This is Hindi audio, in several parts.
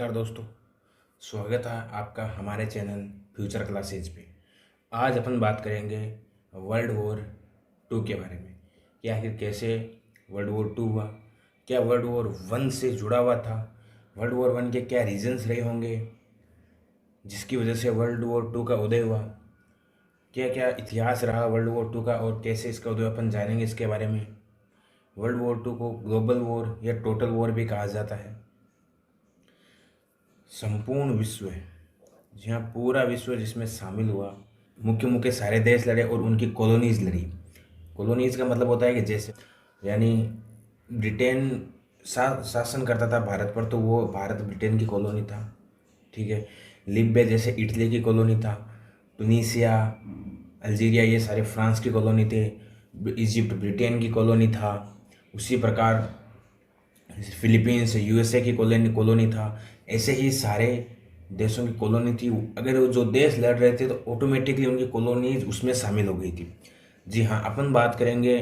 नमस्कार दोस्तों, स्वागत है आपका हमारे चैनल फ्यूचर क्लासेज पे। आज अपन बात करेंगे वर्ल्ड वॉर टू के बारे में कि आखिर कैसे वर्ल्ड वॉर टू हुआ, क्या वर्ल्ड वॉर वन से जुड़ा हुआ था, वर्ल्ड वॉर वन के क्या रीजंस रहे होंगे जिसकी वजह से वर्ल्ड वॉर टू का उदय हुआ, क्या क्या इतिहास रहा वर्ल्ड वॉर टू का और कैसे इसका उदय अपन जानेंगे इसके बारे में। वर्ल्ड वॉर टू को ग्लोबल वॉर या टोटल वॉर भी कहा जाता है। संपूर्ण विश्व, जहाँ पूरा विश्व जिसमें शामिल हुआ, मुख्य मुख्य सारे देश लड़े और उनकी कॉलोनीज लड़ी। कॉलोनीज का मतलब होता है कि जैसे यानी ब्रिटेन शासन करता था भारत पर, तो वो भारत ब्रिटेन की कॉलोनी था। ठीक है, लिब्या जैसे इटली की कॉलोनी था, टुनीसिया, अल्जीरिया ये सारे फ्रांस की कॉलोनी थे, इजिप्ट ब्रिटेन की कॉलोनी था। उसी प्रकार फिलीपींस यूएसए की कॉलोनी था। ऐसे ही सारे देशों की कॉलोनी थी। अगर वो जो देश लड़ रहे थे तो ऑटोमेटिकली उनकी कॉलोनीज उसमें शामिल हो गई थी। जी हाँ, अपन बात करेंगे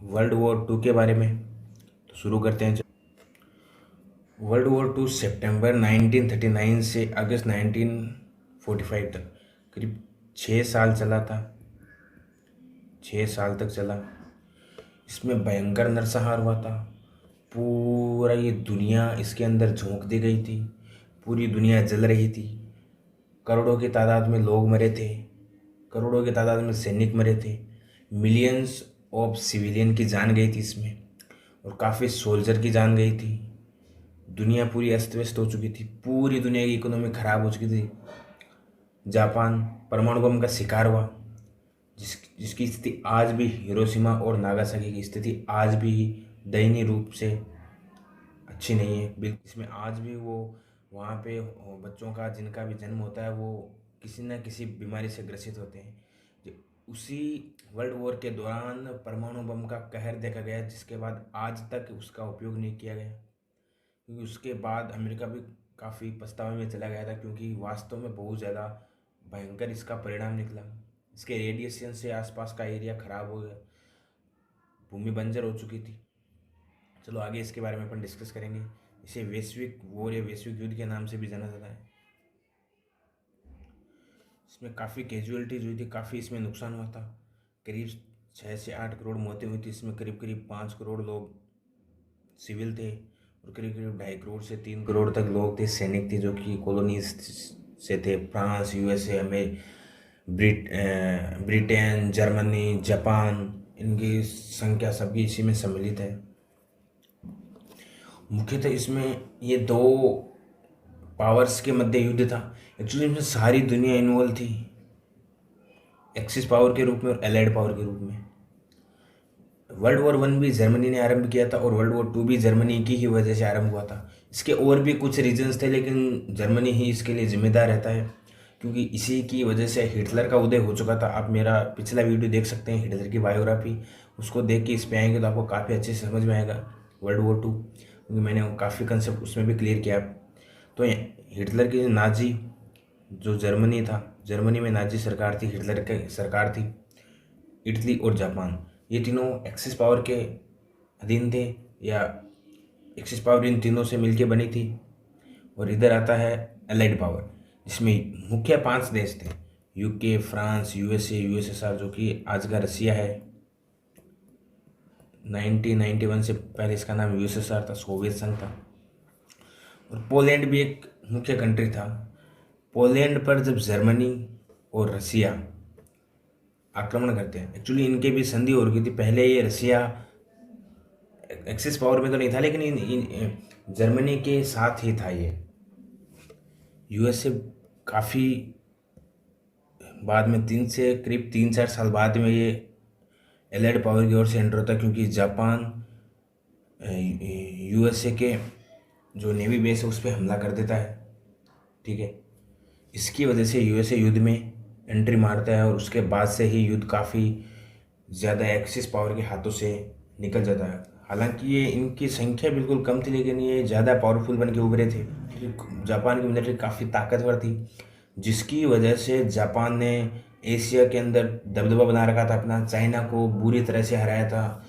वर्ल्ड वॉर टू के बारे में, तो शुरू करते हैं। वर्ल्ड वॉर टू सितंबर 1939 से अगस्त 1945 तक करीब 6 साल चला था। 6 साल तक चला। इसमें भयंकर नरसंहार हुआ था। पूरा ये दुनिया इसके अंदर झोंक दी गई थी। पूरी दुनिया जल रही थी। करोड़ों की तादाद में लोग मरे थे, करोड़ों की तादाद में सैनिक मरे थे। मिलियंस ऑफ सिविलियन की जान गई थी इसमें, और काफ़ी सोल्जर की जान गई थी। दुनिया पूरी अस्त व्यस्त हो चुकी थी। पूरी दुनिया की इकोनॉमी खराब हो चुकी थी। जापान परमाणु बम का शिकार हुआ, जिसकी स्थिति आज भी, हिरोशिमा और नागासाकी की स्थिति आज भी दयनीय रूप से अच्छी नहीं है। बिल्कुल, इसमें आज भी वो वहाँ पे बच्चों का जिनका भी जन्म होता है वो किसी न किसी बीमारी से ग्रसित होते हैं। उसी वर्ल्ड वॉर के दौरान परमाणु बम का कहर देखा गया, जिसके बाद आज तक उसका उपयोग नहीं किया गया, क्योंकि उसके बाद अमेरिका भी काफ़ी पछतावे में चला गया था, क्योंकि वास्तव में बहुत ज़्यादा भयंकर इसका परिणाम निकला। इसके रेडिएशन से आसपास का एरिया ख़राब हो गया, भूमि बंजर हो चुकी थी। चलो आगे इसके बारे में अपन डिस्कस करेंगे। इसे वैश्विक वॉर या वैश्विक युद्ध के नाम से भी जाना जाता है। इसमें काफ़ी कैजुअलिटीज हुई थी, काफ़ी इसमें नुकसान हुआ था। करीब 6 से 8 करोड़ मौतें हुई थी। इसमें करीब करीब 5 करोड़ लोग सिविल थे, और करीब करीब 2.5 करोड़ से 3 करोड़ तक लोग थे, सैनिक थे, जो कि कॉलोनीज से थे। फ्रांस, यूएसए में, ब्रिटेन, जर्मनी, जापान, इनकी संख्या सभी इसी में सम्मिलित है। मुख्यतः इसमें ये दो पावर्स के मध्य युद्ध था। एक्चुअली इसमें सारी दुनिया इन्वॉल्व थी, एक्सिस पावर के रूप में और एलाइड पावर के रूप में। वर्ल्ड वॉर वन भी जर्मनी ने आरंभ किया था, और वर्ल्ड वॉर टू भी जर्मनी की ही वजह से आरंभ हुआ था। इसके और भी कुछ रीजन्स थे, लेकिन जर्मनी ही इसके लिए जिम्मेदार रहता है, क्योंकि इसी की वजह से हिटलर का उदय हो चुका था। आप मेरा पिछला वीडियो देख सकते हैं, हिटलर की बायोग्राफी, उसको देख के इस पे आएंगे तो आपको काफ़ी अच्छे से समझ में आएगा वर्ल्ड वॉर टू, क्योंकि मैंने काफ़ी कंसेप्ट उसमें भी क्लियर किया। तो हिटलर की नाजी जो जर्मनी था, जर्मनी में नाजी सरकार थी, हिटलर की सरकार थी। इटली और जापान, ये तीनों एक्सिस पावर के अधीन थे, या एक्सिस पावर इन तीनों से मिलके बनी थी। और इधर आता है एलाइड पावर, जिसमें मुख्य 5 देश थे, यूके, फ्रांस, यूएसए, यूएसएसआर, जो कि आज का रसिया है। 1991 से पहले इसका नाम यूएसएसआर था, सोवियत संघ था। और पोलैंड भी एक मुख्य कंट्री था। पोलैंड पर जब जर्मनी और रसिया आक्रमण करते हैं, एक्चुअली इनके भी संधि हो रही थी पहले। ये रसिया एक्सिस पावर में तो नहीं था, लेकिन इन जर्मनी के साथ ही था। ये यूएसए काफ़ी बाद में, करीब 3-4 साल बाद में ये एलाइड पावर की ओर से एंटर होता है, क्योंकि जापान यूएसए के जो नेवी बेस है उस पर हमला कर देता है। ठीक है, इसकी वजह से यूएसए युद्ध में एंट्री मारता है, और उसके बाद से ही युद्ध काफ़ी ज़्यादा एक्सिस पावर के हाथों से निकल जाता है। हालांकि ये इनकी संख्या बिल्कुल कम थी, लेकिन ये ज़्यादा पावरफुल बन के उभरे थे। जापान की मिलिट्री काफ़ी ताकतवर थी, जिसकी वजह से जापान ने एशिया के अंदर दबदबा बना रखा था अपना। चाइना को बुरी तरह से हराया था।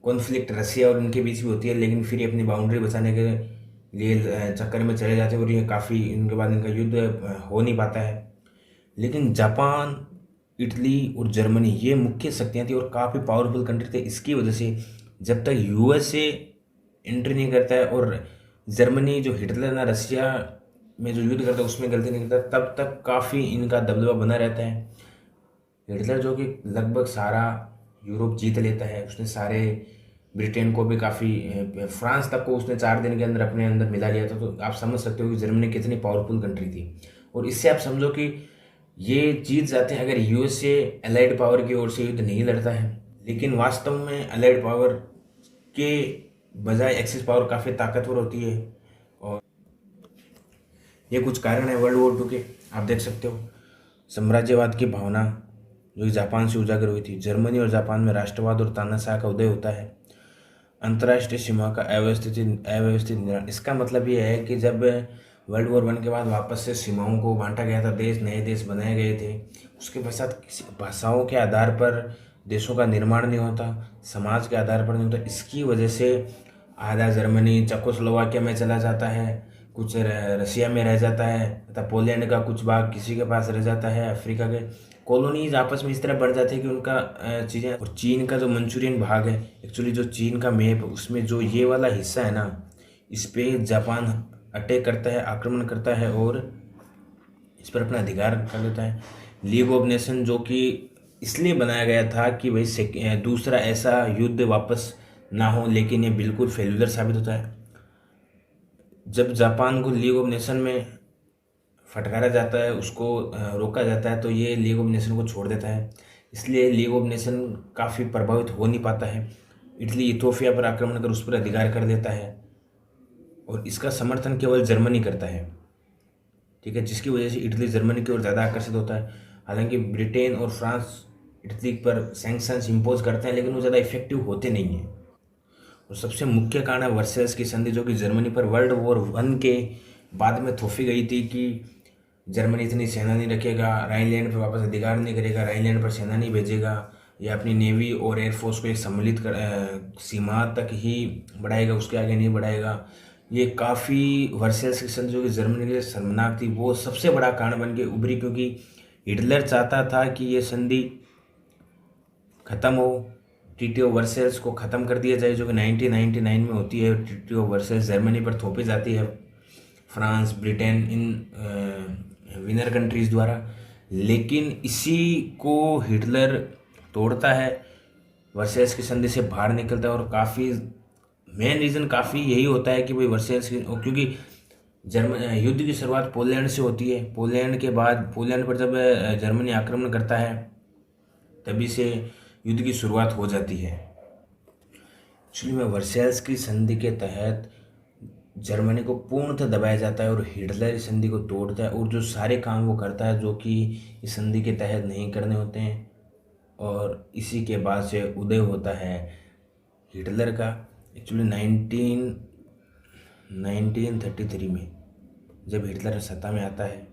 कॉन्फ्लिक्ट रसिया और इनके बीच भी होती है, लेकिन फिर अपनी बाउंड्री बचाने के लिए चक्कर में चले जाते हैं और ये काफ़ी इनके बाद इनका युद्ध हो नहीं पाता है। लेकिन जापान, इटली और जर्मनी ये मुख्य शक्तियाँ थी और काफ़ी पावरफुल कंट्री थे। इसकी वजह से जब तक यूएसए एंट्री नहीं करता है और जर्मनी जो हिटलर ना रशिया में जो युद्ध करता है उसमें गलती नहीं करता, तब तक काफ़ी इनका दबदबा बना रहता है। हिटलर जो कि लगभग सारा यूरोप जीत लेता है, उसने सारे ब्रिटेन को भी काफ़ी, फ्रांस तक को उसने 4 दिन के अंदर अपने अंदर मिला लिया था। तो आप समझ सकते हो कि जर्मनी कितनी पावरफुल कंट्री थी। और इससे आप समझो कि ये जीत जाते हैं अगर यूएसए अलाइड पावर की ओर से युद्ध नहीं लड़ता है। लेकिन वास्तव में अलाइड पावर के बजाय एक्सिस पावर काफ़ी ताकतवर होती है और ये कुछ कारण है वर्ल्ड वॉर 2 के। आप देख सकते हो साम्राज्यवाद की भावना जो जापान से उजागर हुई थी, जर्मनी और जापान में राष्ट्रवाद और तानाशाह का उदय होता है, अंतर्राष्ट्रीय सीमा का अव्यवस्थित निर्माण। इसका मतलब ये है कि जब वर्ल्ड वॉर 1 के बाद वापस से सीमाओं को बांटा गया था, नए देश बनाए गए थे, उसके पश्चात किसी भाषाओं के आधार पर देशों का निर्माण नहीं होता, समाज के आधार पर नहीं होता। इसकी वजह से आधा जर्मनी चेकोस्लोवाकिया में चला जाता है, कुछ रशिया में रह जाता है तथा पोलैंड का कुछ भाग किसी के पास रह जाता है। अफ्रीका के कॉलोनीज आपस में इस तरह बढ़ जाते हैं कि उनका चीज़ें। और चीन का जो मंचूरियन भाग है, एक्चुअली जो चीन का मैप, उसमें जो ये वाला हिस्सा है ना, इस पे जापान अटैक करता है, आक्रमण करता है और इस पर अपना अधिकार कर लेता है। लीग ऑफ नेशन जो कि इसलिए बनाया गया था कि भाई दूसरा ऐसा युद्ध वापस ना हो, लेकिन ये बिल्कुल फेल्यूलर साबित होता है। जब जापान को लीग ऑफ नेशन में फटकारा जाता है, उसको रोका जाता है, तो ये लीग ऑफ नेशन को छोड़ देता है। इसलिए लीग ऑफ नेशन काफ़ी प्रभावित हो नहीं पाता है। इटली इथोपिया पर आक्रमण कर उस पर अधिकार कर देता है और इसका समर्थन केवल जर्मनी करता है, ठीक है, जिसकी वजह से इटली जर्मनी की ओर ज़्यादा आकर्षित होता है। हालांकि ब्रिटेन और फ्रांस इटली पर सैंक्शंस इम्पोज करते हैं, लेकिन वो ज़्यादा इफेक्टिव होते नहीं हैं। और सबसे मुख्य कारण है वर्साइल्स की संधि, जो कि जर्मनी पर वर्ल्ड वॉर 1 के बाद में थोपी गई थी कि जर्मनी इतनी सेना नहीं रखेगा, राइनलैंड पर वापस अधिकार नहीं करेगा, राइनलैंड पर सेना नहीं भेजेगा, या अपनी नेवी और एयरफोर्स को एक सम्मिलित सीमा तक ही बढ़ाएगा, उसके आगे नहीं बढ़ाएगा। ये काफ़ी वर्साइल्स की संधि जो कि जर्मनी के लिए शर्मनाक थी, वो सबसे बड़ा कारण बन के उभरी, क्योंकि हिटलर चाहता था कि ये संधि ख़त्म हो, ट्रीटी ऑफ वर्साइल्स को ख़त्म कर दिया जाए, जो कि 1999 में होती है। ट्रीटी ऑफ वर्साइल्स जर्मनी पर थोपी जाती है फ्रांस, ब्रिटेन, इन विनर कंट्रीज़ द्वारा। लेकिन इसी को हिटलर तोड़ता है, वर्साइल्स की संधि से बाहर निकलता है। और काफ़ी मेन रीज़न काफ़ी यही होता है कि भाई वर्साइल्स की, क्योंकि युद्ध की शुरुआत पोलैंड से होती है। पोलैंड के बाद, पोलैंड पर जब जर्मनी आक्रमण करता है, तभी से युद्ध की शुरुआत हो जाती है। एक्चुअली में वर्साइल्स की संधि के तहत जर्मनी को पूर्णतः दबाया जाता है और हिटलर इस संधि को तोड़ता है और जो सारे काम वो करता है जो कि इस संधि के तहत नहीं करने होते हैं। और इसी के बाद से उदय होता है हिटलर का। एक्चुअली 1933 में जब हिटलर सत्ता में आता है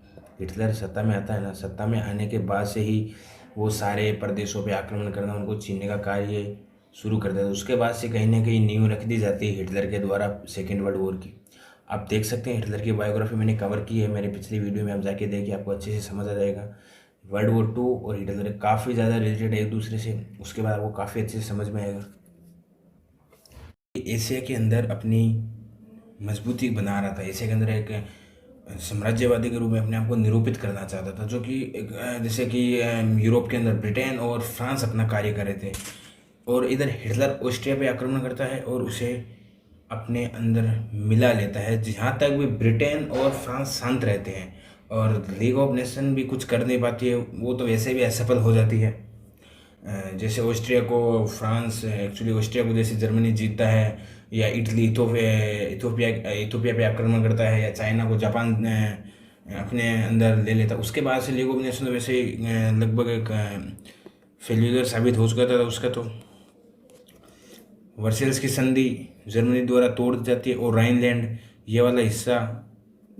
ना, सत्ता में आने के बाद से ही वो सारे प्रदेशों पे आक्रमण करना, उनको छीनने का कार्य शुरू कर देता है। उसके बाद से कहीं ना कहीं नींव रख दी जाती है हिटलर के द्वारा सेकेंड वर्ल्ड वॉर की। आप देख सकते हैं हिटलर की बायोग्राफी मैंने कवर की है मेरे पिछली वीडियो में, आप जाके देखिए, आपको अच्छे से समझ आ जाएगा। वर्ल्ड वॉर 2 और हिटलर काफ़ी ज़्यादा रिलेटेड है एक दूसरे से, उसके बाद आपको काफ़ी अच्छे से समझ में आएगा। एशिया के अंदर अपनी मजबूती बना रहा था, एशिया के अंदर एक साम्राज्यवादी के रूप में अपने आप को निरूपित करना चाहता था, जो कि जैसे कि यूरोप के अंदर ब्रिटेन और फ्रांस अपना कार्य कर रहे थे। और इधर हिटलर ऑस्ट्रिया पे आक्रमण करता है और उसे अपने अंदर मिला लेता है, जहाँ तक भी ब्रिटेन और फ्रांस शांत रहते हैं और लीग ऑफ नेशन भी कुछ कर नहीं पाती है, वो तो वैसे भी असफल हो जाती है। जैसे ऑस्ट्रिया को फ्रांस, एक्चुअली ऑस्ट्रिया को जैसे जर्मनी जीतता है, या इटली इथोपिया पे आक्रमण करता है, या चाइना को जापान अपने अंदर ले लेता है। उसके बाद से लीग ऑफ नेशन वैसे लगभग एक फेल्यूर साबित हो चुका था उसका। तो वर्साइल्स की संधि जर्मनी द्वारा तोड़ दी जाती है और राइनलैंड ये वाला हिस्सा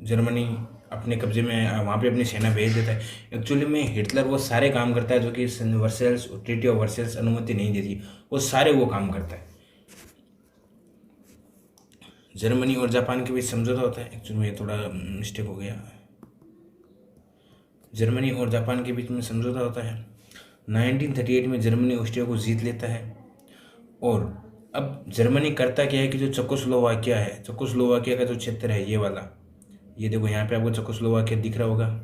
जर्मनी अपने कब्जे में, वहाँ पे अपनी सेना भेज देता है। एक्चुअली में हिटलर वो सारे काम करता है जो कि वर्साइल्स, ट्रीटी ऑफ वर्साइल्स अनुमति नहीं देती, वो सारे वो काम करता है। जर्मनी और जापान के बीच समझौता होता है। एक्चुअली में थोड़ा मिस्टेक हो गया, जर्मनी और जापान के बीच में समझौता होता है। 1938 में जर्मनी ऑस्ट्रिया को जीत लेता है। और अब जर्मनी करता क्या है कि जो चेकोस्लोवाकिया है, चेकोस्लोवाकिया का जो क्षेत्र है ये वाला, ये देखो यहाँ पे आपको चेकोस्लोवाकिया दिख रहा होगा,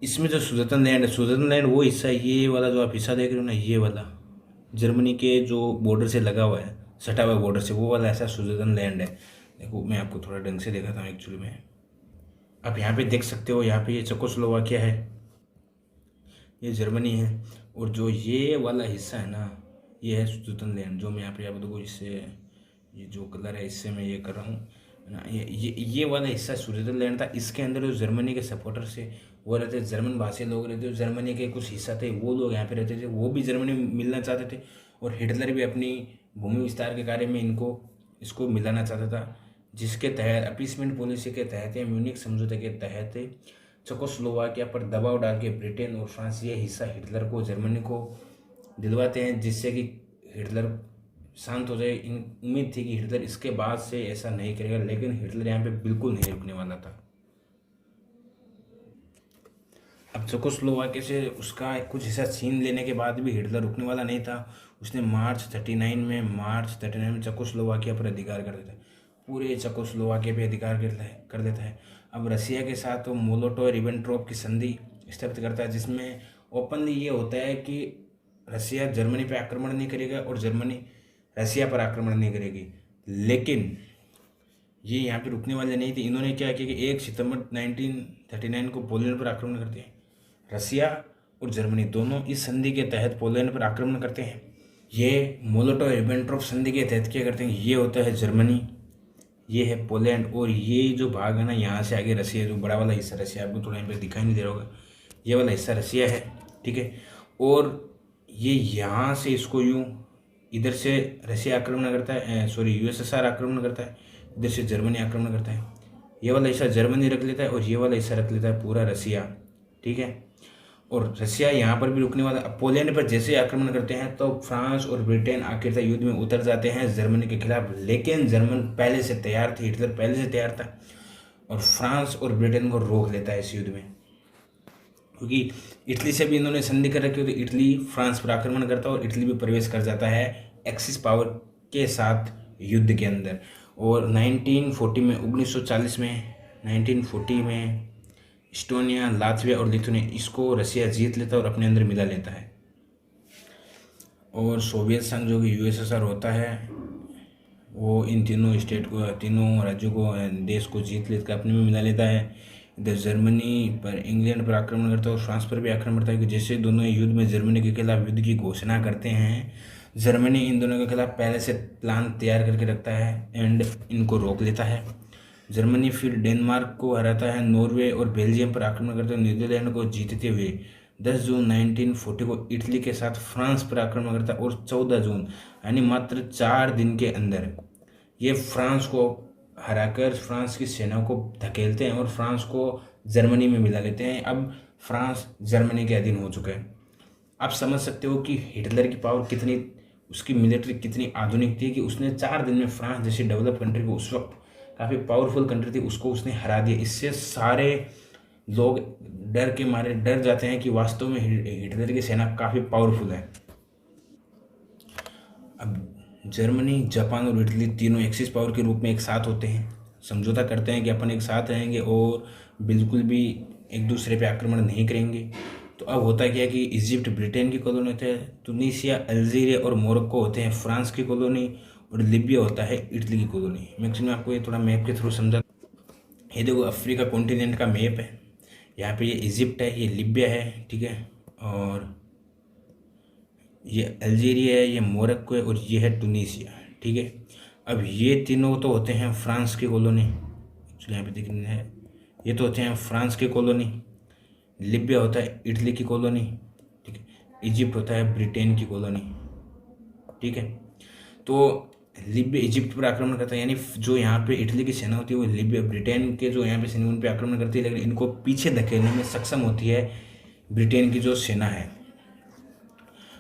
इसमें जो सुदेतनलैंड है, सुदेतनलैंड वो हिस्सा, ये वाला जो आप हिस्सा देख रहे हो ना, ये वाला जर्मनी के जो बॉर्डर से लगा हुआ है, सटा हुआ बॉर्डर से, वो वाला ऐसा सुदेतनलैंड है। देखो मैं आपको थोड़ा ढंग से दिखाता हूँ। एक्चुअली में आप यहाँ पे देख सकते हो, यहाँ पे ये चेकोस्लोवाकिया है, ये जर्मनी है, और जो ये वाला हिस्सा है ना, ये है सुदेतनलैंड। जो मैं यहाँ पे आप देखो, इससे ये जो कलर है इससे मैं ये कर रहा हूँ ना, ये वाला हिस्सा सुदेतनलैंड था। इसके अंदर जो जर्मनी के सपोर्टर से वो रहते, जर्मन भाषी लोग रहते, जो जर्मनी के कुछ हिस्सा थे वो लोग यहाँ पे रहते थे, वो भी जर्मनी मिलना चाहते थे। और हिटलर भी अपनी भूमि विस्तार के कार्य में इसको मिलाना चाहता था, जिसके तहत अपीसमेंट पॉलिसी के तहत या म्यूनिक समझौते के तहत चेकोस्लोवाकिया पर दबाव डाल के ब्रिटेन और फ्रांस ये हिस्सा हिटलर को, जर्मनी को दिलवाते हैं, जिससे कि हिटलर शांत हो जाए। उम्मीद थी कि हिटलर इसके बाद से ऐसा नहीं करेगा, लेकिन हिटलर यहाँ पे बिल्कुल नहीं रुकने वाला था। अब चेकोस्लोवाकिया से उसका कुछ हिस्सा छीन लेने के बाद भी हिटलर रुकने वाला नहीं था। उसने मार्च 39 में चेकोस्लोवाकिया पर अधिकार कर देता है, पूरे चेकोस्लोवाकिया पे अधिकार कर देता है। अब रसिया के साथ वो मोलोटोव रिबेनट्रोप की संधि स्थापित करता है, जिसमें ओपनली ये होता है कि रसिया जर्मनी पे आक्रमण नहीं करेगा और जर्मनी रसिया पर आक्रमण नहीं करेगी। लेकिन ये यहाँ पे रुकने वाले नहीं थे। इन्होंने क्या किया कि 1 सितंबर 1939 को पोलैंड पर आक्रमण करते हैं। रसिया और जर्मनी दोनों इस संधि के तहत पोलैंड पर आक्रमण करते हैं। ये मोलोटोव रिबेनट्रोप संधि के तहत क्या करते हैं, ये होता है जर्मनी, ये है पोलैंड, और ये जो भाग है ना यहाँ से आगे रसिया, जो बड़ा वाला हिस्सा रसिया, आपको थोड़ा यहाँ पे दिखाई नहीं दे रहा होगा, ये वाला हिस्सा रसिया है, ठीक है। और ये यहाँ से इसको यूँ इधर से रसिया आक्रमण करता है, यूएसएसआर आक्रमण करता है, इधर से जर्मनी आक्रमण करता है। ये वाला हिस्सा जर्मनी रख लेता है और ये वाला हिस्सा रख लेता है पूरा रसिया, ठीक है। और रसिया यहाँ पर भी रुकने वाला। पोलैंड पर जैसे आक्रमण करते हैं तो फ्रांस और ब्रिटेन आखिरतः युद्ध में उतर जाते हैं जर्मनी के खिलाफ। लेकिन जर्मन पहले से तैयार थे, हिटलर पहले से तैयार था, और फ्रांस और ब्रिटेन को रोक लेता है इस युद्ध में, क्योंकि इटली से भी इन्होंने संधि कर रखी होती। इटली फ्रांस पर आक्रमण करता है और इटली भी प्रवेश कर जाता है एक्सिस पावर के साथ युद्ध के अंदर। और 1940 में इस्टोनिया, लातविया और लिथुआनिया, इसको रसिया जीत लेता है और अपने अंदर मिला लेता है। और सोवियत संघ जो कि यूएसएसआर होता है, वो इन तीनों स्टेट को, तीनों राज्यों को, देश को जीत लेकर अपने में मिला लेता है। इधर जर्मनी पर, इंग्लैंड पर आक्रमण करता है और फ्रांस पर भी आक्रमण करता है कि जैसे दोनों युद्ध में जर्मनी के खिलाफ युद्ध की घोषणा करते हैं, जर्मनी इन दोनों के खिलाफ पहले से प्लान तैयार करके रखता है एंड इनको रोक लेता है। जर्मनी फिर डेनमार्क को हराता है, नॉर्वे और बेल्जियम पर आक्रमण करते हुए नीदरलैंड को जीतते हुए 10 जून 1940 को इटली के साथ फ्रांस पर आक्रमण करता है। और 14 जून यानी मात्र 4 दिन के अंदर ये फ्रांस को हराकर फ्रांस की सेना को धकेलते हैं और फ्रांस को जर्मनी में मिला लेते हैं। अब फ्रांस जर्मनी के अधीन हो चुका है। आप समझ सकते हो कि हिटलर की पावर कितनी, उसकी मिलिट्री कितनी आधुनिक थी कि उसने 4 दिन में फ्रांस जैसी डेवलप कंट्री को, उस वक्त काफ़ी पावरफुल कंट्री थी, उसको उसने हरा दिया। इससे सारे लोग डर के मारे डर जाते हैं कि वास्तव में हिटलर की सेना काफ़ी पावरफुल है। अब जर्मनी, जापान और इटली तीनों एक्सिस पावर के रूप में एक साथ होते हैं, समझौता करते हैं कि अपन एक साथ रहेंगे और बिल्कुल भी एक दूसरे पे आक्रमण नहीं करेंगे। तो अब होता क्या है कि इजिप्ट ब्रिटेन की कॉलोनी होता है, तुनीसिया, अल्जीरिया और मोरक्को होते हैं फ्रांस की कॉलोनी, और लीबिया होता है इटली की कॉलोनी। मैक्सिमम आपको ये थोड़ा मैप के थ्रू समझा। ये देखो अफ्रीका कॉन्टिनेंट का मैप है, यहाँ पे ये इजिप्ट है, ये लीबिया है, ठीक है, और ये अल्जीरिया है, ये मोरक्को है, और ये है टूनीसिया, ठीक है। अब ये तीनों तो होते हैं फ्रांस की कॉलोनी, एक्चुअली यहाँ पे दिखने है, ये तो होते हैं फ्रांस की कॉलोनी। लीबिया होता है इटली की कॉलोनी, ठीक है। इजिप्ट होता है ब्रिटेन की कॉलोनी, ठीक है। तो लीबिया इजिप्ट पर आक्रमण करता है, यानी जो यहाँ पे इटली की सेना होती है वो लीबिया, ब्रिटेन के जो यहाँ पे सेना उन पर आक्रमण करती है, लेकिन इनको पीछे धकेलने में सक्षम होती है ब्रिटेन की जो सेना है।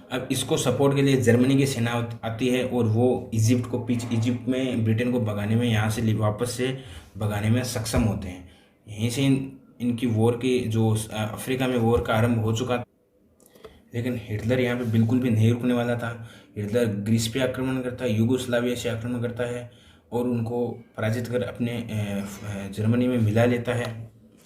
अब इसको सपोर्ट के लिए जर्मनी की सेना आती है और वो इजिप्ट में ब्रिटेन को भगाने में, यहाँ से वापस से भगाने में सक्षम होते हैं। यहीं से इनकी वॉर की जो अफ्रीका में वॉर का आरंभ हो चुका। लेकिन हिटलर यहाँ पे बिल्कुल भी नहीं रुकने वाला था। हिटलर ग्रीस पे आक्रमण करता है, यूगोस्लाविया से आक्रमण करता है और उनको पराजित कर अपने जर्मनी में मिला लेता है।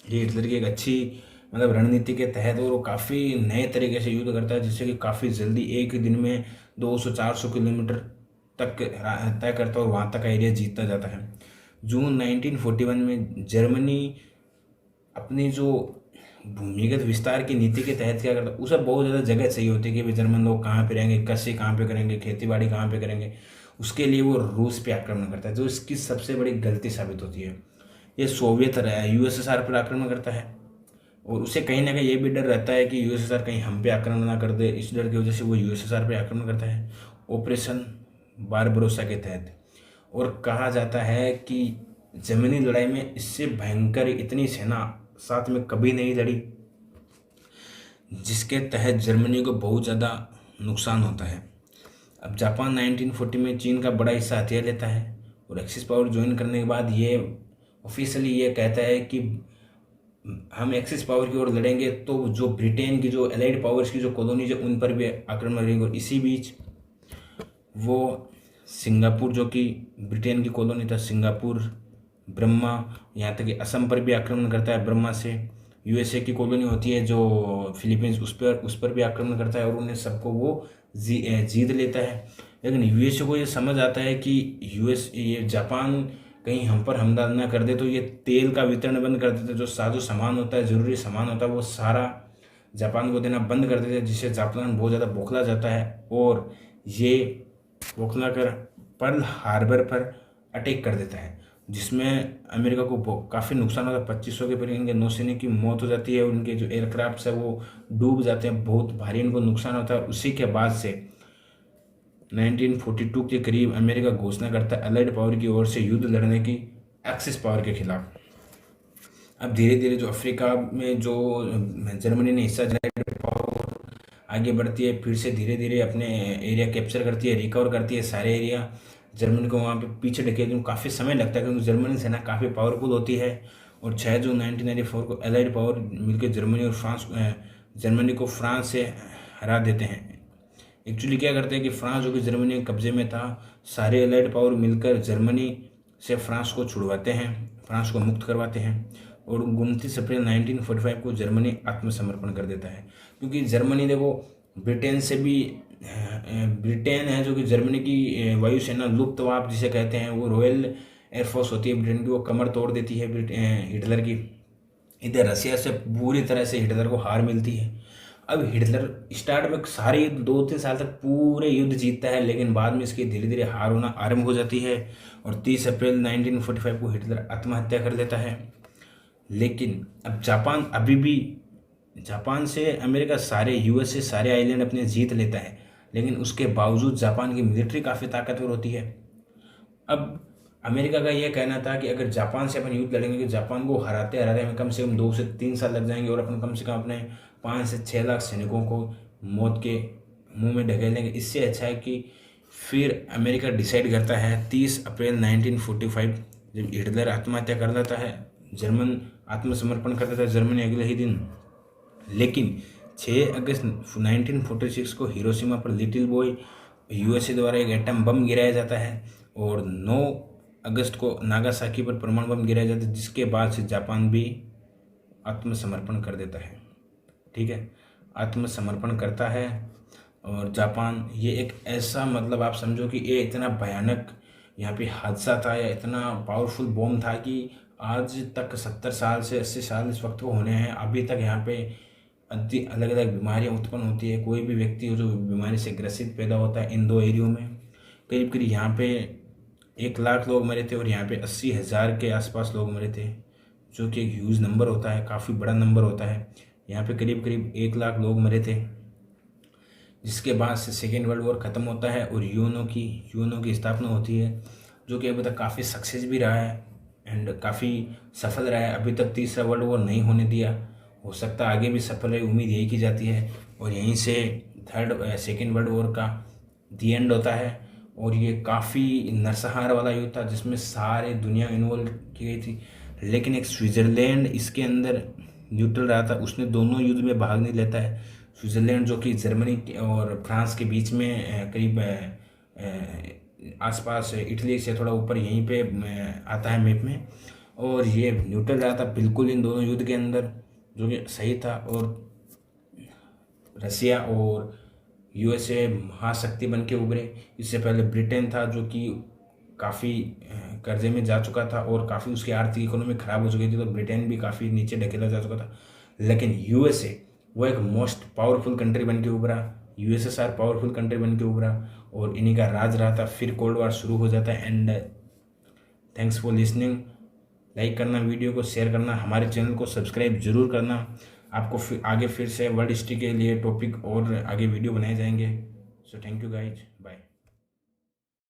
ये हिटलर की एक अच्छी मतलब रणनीति के तहत, और वो काफ़ी नए तरीके से युद्ध करता है, जिससे कि काफ़ी जल्दी एक ही दिन में 200-400 किलोमीटर तक तय करता है और वहाँ तक का एरिया जीतता जाता है। जून 1941 में जर्मनी अपनी जो भूमिगत विस्तार की नीति के तहत क्या करता है, उसे बहुत ज़्यादा जगह चाहिए होती है कि भाई जर्मन लोग कहाँ पे रहेंगे, कृषि कहाँ पे करेंगे, खेती बाड़ी कहाँ पे करेंगे। उसके लिए वो रूस पे आक्रमण करता है, जो इसकी सबसे बड़ी गलती साबित होती है। ये सोवियत यूएसएसआर पर आक्रमण करता है और उसे कहीं ना कहीं ये भी डर रहता है कि यूएसएसआर कहीं हम पे आक्रमण ना कर दे। इस डर की वजह से वो यूएसएसआर पे आक्रमण करता है ऑपरेशन बारबरोसा के तहत। और कहा जाता है कि जर्मनी लड़ाई में इससे भयंकर इतनी सेना साथ में कभी नहीं लड़ी, जिसके तहत जर्मनी को बहुत ज़्यादा नुकसान होता है। अब जापान 1940 में चीन का बड़ा हिस्सा हथियार लेता है और एक्सिस पावर ज्वाइन करने के बाद ये ऑफिशियली ये कहता है कि हम एक्सिस पावर की ओर लड़ेंगे, तो जो ब्रिटेन की जो एलाइड पावर्स की जो कॉलोनीज है उन पर भी आक्रमण करेंगे। और इसी बीच वो सिंगापुर, जो कि ब्रिटेन की कॉलोनी था, सिंगापुर, ब्रह्मा, यहाँ तक कि असम पर भी आक्रमण करता है। ब्रह्मा से यूएसए की कॉलोनी होती है जो फिलीपींस, उस पर भी आक्रमण करता है और उन्हें सबको वो जीत लेता है। लेकिन यूएसए को ये समझ आता है कि ये जापान कहीं हम पर हमला ना कर दे, तो ये तेल का वितरण बंद कर देते। जो साजो सामान होता है, जरूरी सामान होता है, वो सारा जापान को देना बंद कर देते, जिससे जापान बहुत ज़्यादा बौखला जाता है और ये बौखला कर पर्ल हार्बर पर अटैक कर देता है, जिसमें अमेरिका को काफ़ी नुकसान होता है। 2500 के करीब इनके नौसैनिक की मौत हो जाती है और उनके जो एयरक्राफ्ट है वो डूब जाते हैं, बहुत भारी इनको नुकसान होता है। उसी के बाद से 1942 के करीब अमेरिका घोषणा करता है अलाइड पावर की ओर से युद्ध लड़ने की एक्सिस पावर के खिलाफ। अब धीरे धीरे जो अफ्रीका में जो जर्मनी ने हिस्सा पावर आगे बढ़ती है, फिर से धीरे धीरे अपने एरिया कैप्चर करती है, रिकवर करती है सारे एरिया। जर्मनी को वहाँ पे पीछे ढकेलने में काफ़ी समय लगता है, क्योंकि जर्मनी सेना काफ़ी पावरफुल होती है। और 6 जून 1994 को एलाइड पावर मिलकर जर्मनी को फ्रांस से हरा देते हैं। एक्चुअली क्या करते हैं कि फ्रांस, जो कि जर्मनी के कब्जे में था, सारे एलाइड पावर मिलकर जर्मनी से फ्रांस को छुड़वाते हैं, फ्रांस को मुक्त करवाते हैं। और 29 अप्रैल 1945 को जर्मनी आत्मसमर्पण कर देता है, क्योंकि जर्मनी देखो ब्रिटेन से भी ब्रिटेन है जो कि जर्मनी की वायुसेना लुफ्तवाफ जिसे कहते हैं, वो रॉयल एयरफोर्स होती है ब्रिटेन की, वो कमर तोड़ देती है हिटलर की। इधर रसिया से पूरी तरह से हिटलर को हार मिलती है। अब हिटलर स्टार्ट में सारे 2-3 साल तक पूरे युद्ध जीतता है, लेकिन बाद में इसकी धीरे धीरे हार होना आरंभ हो जाती है और 30 अप्रैल 1945 को हिटलर आत्महत्या कर लेता है। लेकिन अब जापान से अमेरिका सारे यूएसए सारे आइलैंड अपने जीत लेता है, लेकिन उसके बावजूद जापान की मिलिट्री काफ़ी ताकतवर होती है। अब अमेरिका का यह कहना था कि अगर जापान से अपन युद्ध लड़ेंगे, कि जापान को हराते हराते हमें कम से कम 2 से 3 साल लग जाएंगे और अपन कम से कम अपने 5 से 6 लाख सैनिकों को मौत के मुंह में ढकेलेंगे। इससे अच्छा है कि फिर अमेरिका डिसाइड करता है 30 अप्रैल 1945 जब हिटलर आत्महत्या कर लेता है, जर्मन आत्मसमर्पण कर देता है जर्मनी अगले ही दिन। लेकिन 6 अगस्त 1946 को हिरोशिमा पर लिटिल बॉय यूएसए द्वारा एक एटम बम गिराया जाता है और 9 अगस्त को नागासाकी पर परमाणु बम गिराया जाता है, जिसके बाद से जापान भी आत्मसमर्पण कर देता है। ठीक है, आत्मसमर्पण करता है। और जापान ये एक ऐसा मतलब आप समझो कि ये इतना भयानक यहाँ पे हादसा था या इतना पावरफुल बॉम्ब था कि आज तक 70 साल से 80 साल इस वक्त को होने हैं, अभी तक यहाँ पे अलग अलग बीमारियाँ उत्पन्न होती है। कोई भी व्यक्ति जो बीमारी से ग्रसित पैदा होता है इन 2 एरियो में, करीब करीब यहाँ पे 1 लाख लोग मरे थे और यहाँ पे 80,000 के आसपास लोग मरे थे, जो कि एक ह्यूज नंबर होता है, काफ़ी बड़ा नंबर होता है। यहाँ पे करीब करीब 1 लाख लोग मरे थे, जिसके बाद से सेकेंड वर्ल्ड वॉर ख़त्म होता है और यूएनओ की स्थापना होती है, जो कि अभी तक काफ़ी सक्सेस भी रहा है एंड काफ़ी सफल रहा है। अभी तक तीसरा वर्ल्ड वॉर नहीं होने दिया, हो सकता है आगे भी सफल रहे, उम्मीद यही की जाती है। और यहीं से सेकेंड वर्ल्ड वॉर का दी एंड होता है। और ये काफ़ी नरसंहार वाला युद्ध था जिसमें सारे दुनिया इन्वॉल्व की गई थी। लेकिन एक स्विट्ज़रलैंड इसके अंदर न्यूट्रल रहा था, उसने दोनों युद्ध में भाग नहीं लेता है। स्विट्ज़रलैंड जो कि जर्मनी और फ्रांस के बीच में करीब आसपास इटली से थोड़ा ऊपर यहीं पे आता है मैप में, और ये न्यूट्रल रहा था बिल्कुल इन दोनों युद्ध के अंदर, जो कि सही था। और रसिया और यूएसए महाशक्ति बन के उभरे। इससे पहले ब्रिटेन था जो कि काफ़ी कर्जे में जा चुका था और काफ़ी उसकी आर्थिक इकोनॉमी ख़राब हो चुकी थी, तो ब्रिटेन भी काफ़ी नीचे ढकेला जा चुका था। लेकिन यूएसए वो एक मोस्ट पावरफुल कंट्री बन के उभरा, यूएसएसआर पावरफुल कंट्री बन के उभरा, और इन्हीं का राज रहा था। फिर कोल्ड वॉर शुरू हो जाता है। And thanks for listening. Like करना, वीडियो को शेयर करना, हमारे चैनल को सब्सक्राइब जरूर करना। आपको आगे फिर से वर्ल्ड हिस्ट्री के लिए टॉपिक और आगे वीडियो बनाए जाएंगे। So thank you guys, bye.